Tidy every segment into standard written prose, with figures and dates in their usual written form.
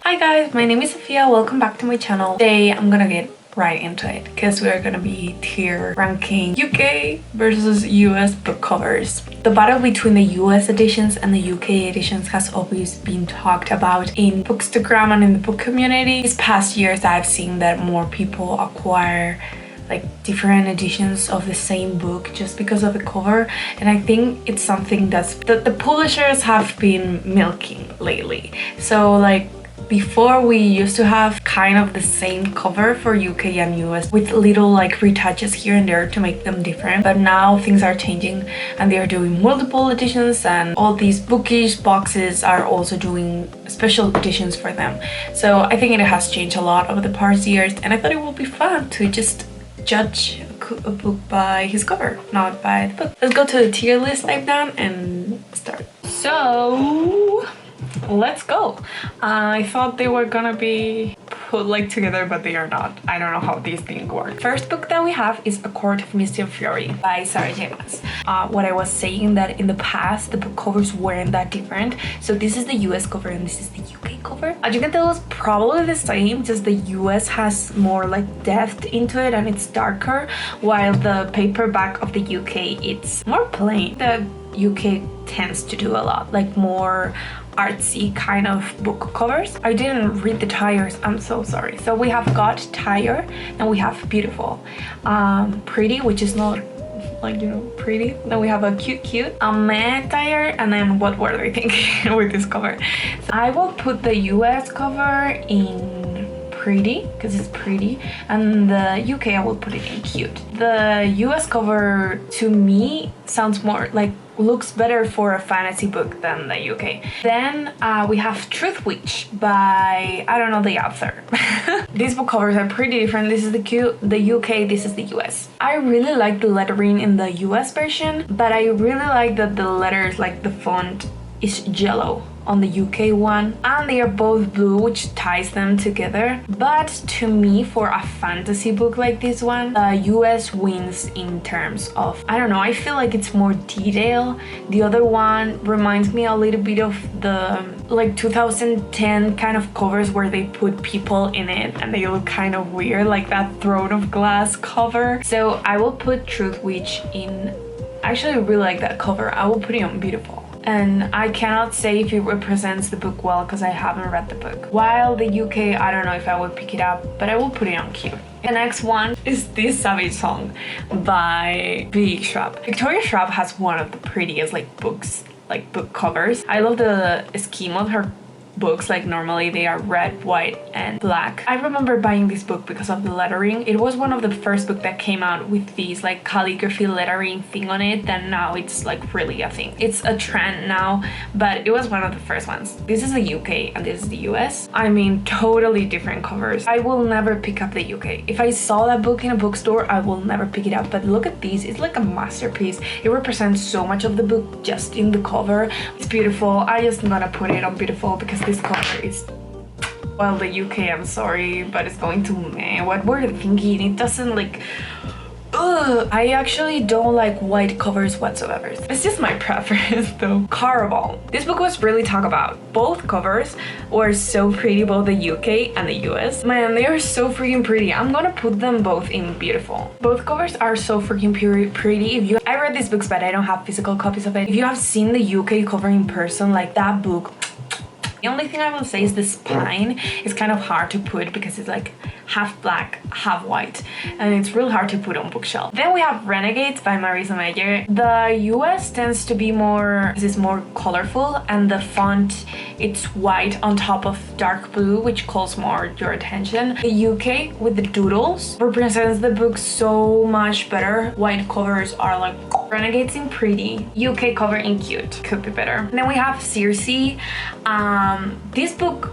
Hi guys, my name is Sofia. Welcome back to my channel. Today I'm gonna get right into it because we're gonna be tier ranking UK versus US book covers. The battle between the US editions and the UK editions has always been talked about in Bookstagram and in the book community. These past years I've seen that more people acquire like different editions of the same book just because of the cover, and I think it's something that the publishers have been milking lately. So like before we used to have kind of the same cover for UK and US with little like retouches here and there to make them different, but now things are changing and they are doing multiple editions, and all these bookish boxes are also doing special editions for them. So I think it has changed a lot over the past years, and I thought it would be fun to just judge a book by his cover, not by the book. Let's go to the tier list I've done and start. So let's go. I thought they were gonna be put like together, but they are not. I don't know how these things work. First book that we have is A Court of Misty and Fury by Sarah J. Maas. What I was saying that in the past the book covers weren't that different. So this is the US cover and this is the UK cover. As you can tell, it's probably the same, just the US has more like depth into it and it's darker, while the paperback of the UK it's more plain. The UK tends to do a lot like more artsy kind of book covers. I didn't read the tires, I'm so sorry. So we have got Tire and we have Beautiful, Pretty, which is not like, you know, pretty. Then we have a Cute, a Meh Tire, and then What Were They Thinking with this cover. So I will put the US cover in Pretty because it's pretty, and the UK I will put it in Cute. The US cover to me sounds more like looks better for a fantasy book than the UK. Then we have Truth Witch by, I don't know the author. These book covers are pretty different. This is the UK, this is the US. I really like the lettering in the US version, but I really like that the letters, like the font is yellow on the UK one, and they are both blue, which ties them together. But to me, for a fantasy book like this one, the US wins in terms of, I don't know, I feel like it's more detail. The other one reminds me a little bit of the like 2010 kind of covers where they put people in it and they look kind of weird, like that Throne of Glass cover. So I will put Truth Witch in. Actually, I really like that cover. I will put it on Beautiful. And I cannot say if it represents the book well because I haven't read the book. While the UK, I don't know if I would pick it up, but I will put it on Cute. The next one is This Savage Song by Big Schwab. Victoria Schwab has one of the prettiest book covers. I love the scheme of her books. Like normally they are red, white and black. I remember buying this book because of the lettering. It was one of the first books that came out with these like calligraphy lettering thing on it, then now it's like really a thing. It's a trend now, but it was one of the first ones. This is the UK and this is the US. I mean, totally different covers. I will never pick up the UK. If I saw that book in a bookstore, I will never pick it up, but look at these. It's like a masterpiece. It represents so much of the book just in the cover. It's beautiful. I just gonna put it on Beautiful because this cover is, well, the UK, I'm sorry, but it's going to meh. What were they thinking? It doesn't like, ugh. I actually don't like white covers whatsoever. It's just my preference though. Caraval. This book was really talked about. Both covers were so pretty, both the UK and the US. Man, they are so freaking pretty. I'm gonna put them both in Beautiful. Both covers are so freaking pretty. I read these books, but I don't have physical copies of it. If you have seen the UK cover in person, like that book, the only thing I will say is the spine is kind of hard to put because it's like half black, half white, and it's really hard to put on bookshelf. Then we have Renegades by Marisa Meyer. The US tends to be more, this is more colorful, and the font, it's white on top of dark blue, which calls more your attention. The UK with the doodles represents the book so much better. White covers are like Renegades in Pretty, UK cover in Cute. Could be better. And then we have Circe. This book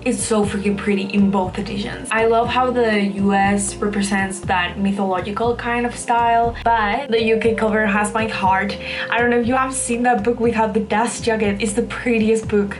is so freaking pretty in both editions. I love how the US represents that mythological kind of style, but the UK cover has my heart. I don't know if you have seen that book without the dust jacket. It's the prettiest book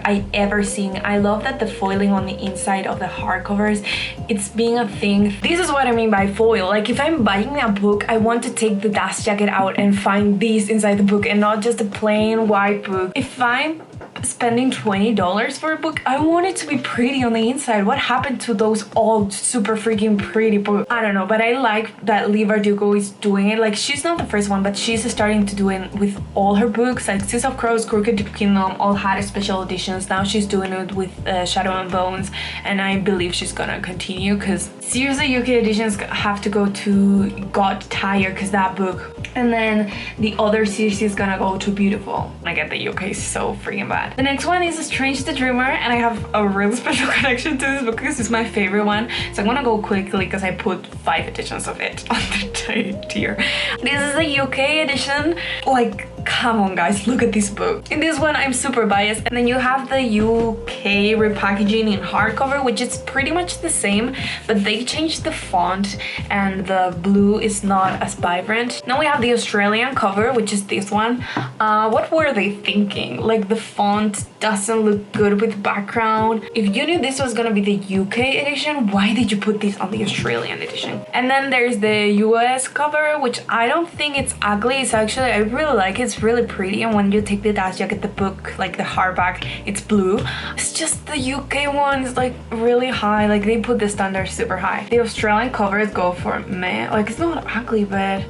I ever seen. I love that the foiling on the inside of the hardcovers, it's being a thing. This is what I mean by foil. Like if I'm buying a book, I want to take the dust jacket out and find these inside the book and not just a plain white book. If I'm spending $20 for a book. I want it to be pretty on the inside. What happened to those old super freaking pretty books? I don't know, but I like that Leigh Bardugo is doing it. Like, she's not the first one, but she's starting to do it with all her books. Like Six of Crows, Crooked Kingdom all had special editions. Now she's doing it with Shadow and Bones, and I believe she's gonna continue, because seriously, UK editions have to go to God Tired, because that book, and then the other series is gonna go to Beautiful. I get the UK is so freaking bad. The next one is Strange the Dreamer, and I have a real special connection to this book because it's my favorite one. So I'm gonna go quickly because I put 5 editions of it on the tier. This is the UK edition. Like, come on guys, look at this book. In this one I'm super biased, and then you have the UK repackaging in hardcover, which is pretty much the same, but they changed the font and the blue is not as vibrant. Now we have the Australian cover, which is this one. What were they thinking? Like, the font doesn't look good with background. If you knew this was gonna be the UK edition, why did you put this on the Australian edition? And then there's the US cover, which I don't think it's ugly. It's actually, I really like it. It's really pretty, and when you take the dash jacket, the book, like the hardback, it's blue. It's just the UK one is like really high. Like, they put the standard super high. The Australian covers go for meh. Like, it's not ugly, but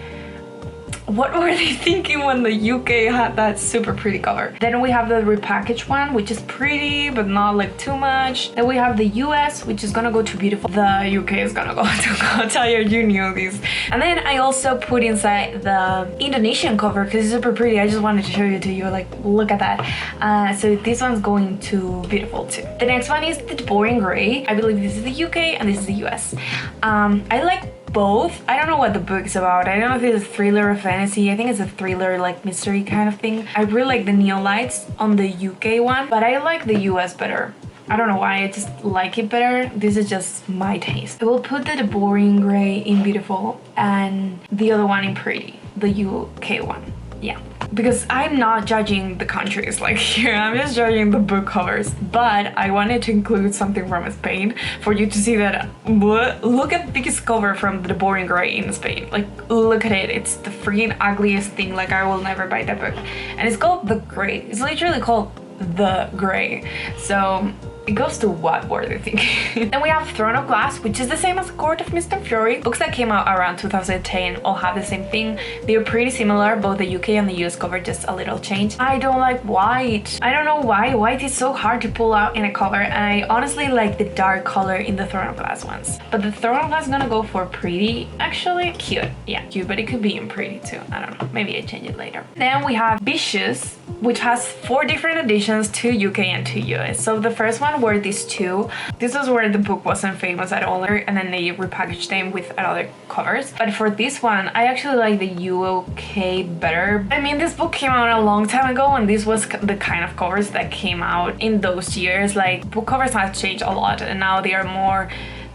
what were they thinking when the UK had that super pretty cover? Then we have the repackaged one, which is pretty, but not like too much. Then we have the US, which is gonna go to Beautiful. The UK is gonna go to God Tired, you knew this. And then I also put inside the Indonesian cover because it's super pretty. I just wanted to show you to you, like, look at that. So this one's going to Beautiful too. The next one is the Boring Grey. I believe this is the UK and this is the US. I like both. I don't know what the book is about. I don't know if it's a thriller or fantasy. I think it's a thriller, like mystery kind of thing. I really like the neon lights on the UK one, but I like the US better. I don't know why, I just like it better. This is just my taste. I will put the Boring Grey in Beautiful and the other one in Pretty, the UK one. Yeah. Because I'm not judging the countries like here, I'm just judging the book covers. But I wanted to include something from Spain for you to see that. Look at this cover from the Boring Grey in Spain. Like, look at it. It's the freaking ugliest thing. Like, I will never buy that book. And it's called The Grey. It's literally called The Grey. So it goes to what were they thinking? Then we have Throne of Glass, which is the same as Court of Mr. Fury. Books that came out around 2010 all have the same thing. They're pretty similar, both the UK and the US cover, just a little change. I don't like white. I don't know why. White is so hard to pull out in a cover, and I honestly like the dark color in the Throne of Glass ones. But the Throne of Glass is gonna go for Pretty. Actually, cute. Yeah, cute, but it could be in Pretty too. I don't know. Maybe I change it later. Then we have Vicious, which has 4 different editions, 2 UK and 2 US. So the first one were these 2. This was where the book wasn't famous at all, and then they repackaged them with other covers. But for this one, I actually like the UK better. I mean, this book came out a long time ago, and this was the kind of covers that came out in those years. Like, book covers have changed a lot, and now they are more,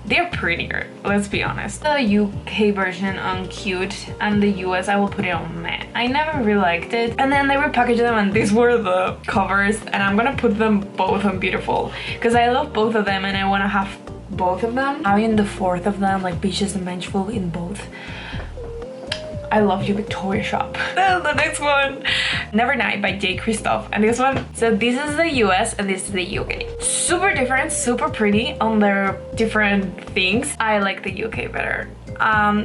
they're prettier, let's be honest. The UK version on cute, and the US I will put it on meh. I never really liked it. And then they repackaged them, and these were the covers, and I'm gonna put them both on Beautiful because I love both of them and I want to have both of them. Having the 4th of them, like Vicious and Vengeful, in both. I love you, Victoria Shop. The next one, Never Night by J. Christoph. And this one, so this is the US and this is the UK. Super different, super pretty on their different things. I like the UK better.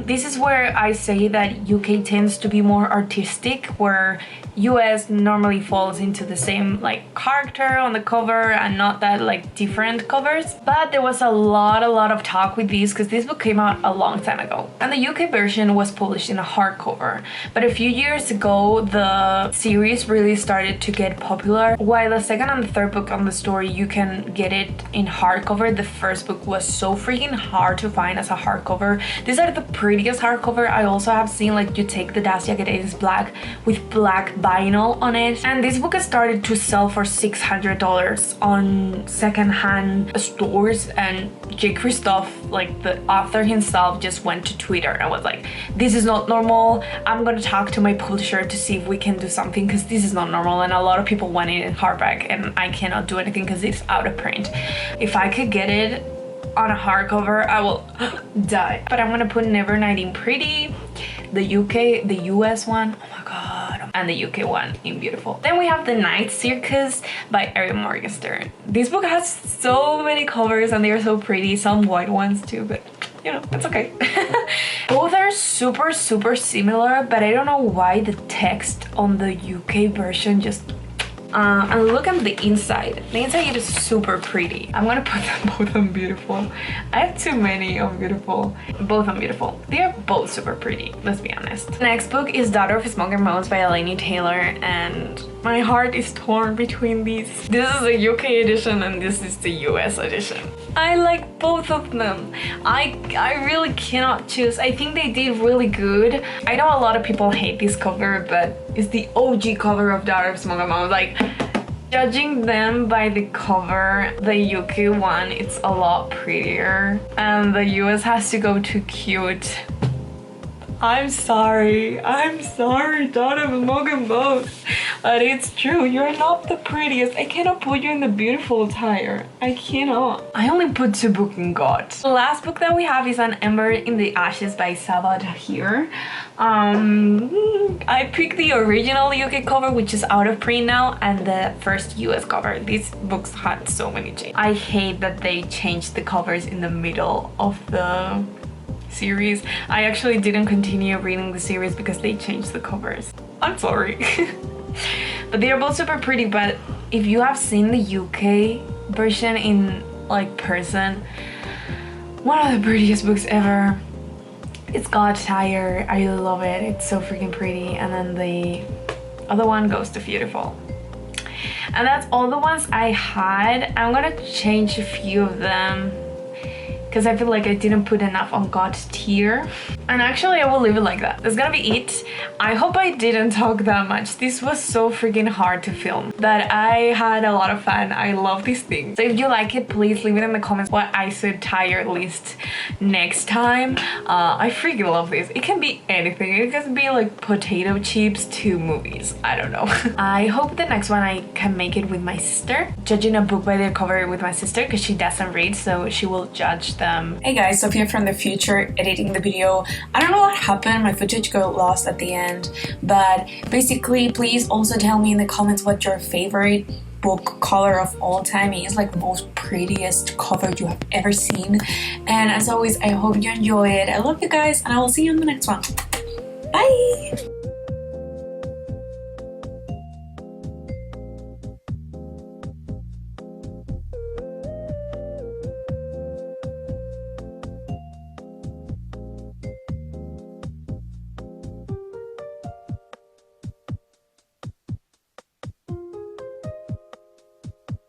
This is where I say that UK tends to be more artistic, where US normally falls into the same like character on the cover and not that like different covers. But there was a lot of talk with these because this book came out a long time ago, and the UK version was published in a hardcover. But a few years ago the series really started to get popular. While the second and the third book on the story you can get it in hardcover, the first book was so freaking hard to find as a hardcover. These are the prettiest hardcover. I also have seen like you take the dash jacket, it is black with black vinyl on it, and this book has started to sell for $600 on secondhand stores. And J. Christoph, like the author himself, just went to Twitter and was like, this is not normal, I'm gonna talk to my publisher to see if we can do something because this is not normal, and a lot of people want it in hardback and I cannot do anything because it's out of print. If I could get it on a hardcover, I will die. But I'm gonna put Never Night in Pretty, the UK, the US one. Oh my god, and the UK one in beautiful. Then we have The Night Circus by Erin Morgenstern. This book has so many covers and they are so pretty, some white ones too, but you know, it's okay. Both are super similar, but I don't know why the text on the UK version just and look at the inside. The inside is super pretty. I'm gonna put them both on beautiful. I have too many on beautiful. Both on beautiful. They are both super pretty, let's be honest. The next book is Daughter of Smoke and Bones by Eleni Taylor, and my heart is torn between these. This is the UK edition and this is the US edition. I like both of them. I really cannot choose. I think they did really good. I know a lot of people hate this cover, but it's the OG cover of Daughter of Smoke and Bones. Like, judging them by the cover, the UK one, it's a lot prettier. And the US has to go to cute. I'm sorry, Daughter of Smoke and Bones. But it's true, you're not the prettiest. I cannot put you in the beautiful attire. I cannot. I only put 2 books in God. The last book that we have is An Ember in the Ashes by Savad here. I picked the original UK cover, which is out of print now, and the first US cover. These books had so many changes. I hate that they changed the covers in the middle of the series. I actually didn't continue reading the series because they changed the covers. I'm sorry. But they are both super pretty, but if you have seen the UK version in like person, one of the prettiest books ever. It's God Tired. I love it. It's so freaking pretty. And then the other one goes to beautiful. And that's all the ones I had. I'm gonna change a few of them because I feel like I didn't put enough on God's tier. And actually I will leave it like that. That's gonna be it. I hope I didn't talk that much. This was so freaking hard to film, but I had a lot of fun. I love these things. So if you like it, please leave it in the comments what I should tier list next time. I freaking love this. It can be anything. It can be like potato chips to movies. I don't know. I hope the next one I can make it with my sister. Judging a book by their cover with my sister because she doesn't read, so she will judge them. Hey guys, Sofia from the future editing the video. I don't know what happened, my footage got lost at the end, but basically please also tell me in the comments what your favorite book cover of all time is, like most prettiest cover you have ever seen. And as always, I hope you enjoy it. I love you guys and I will see you in the next one. Bye!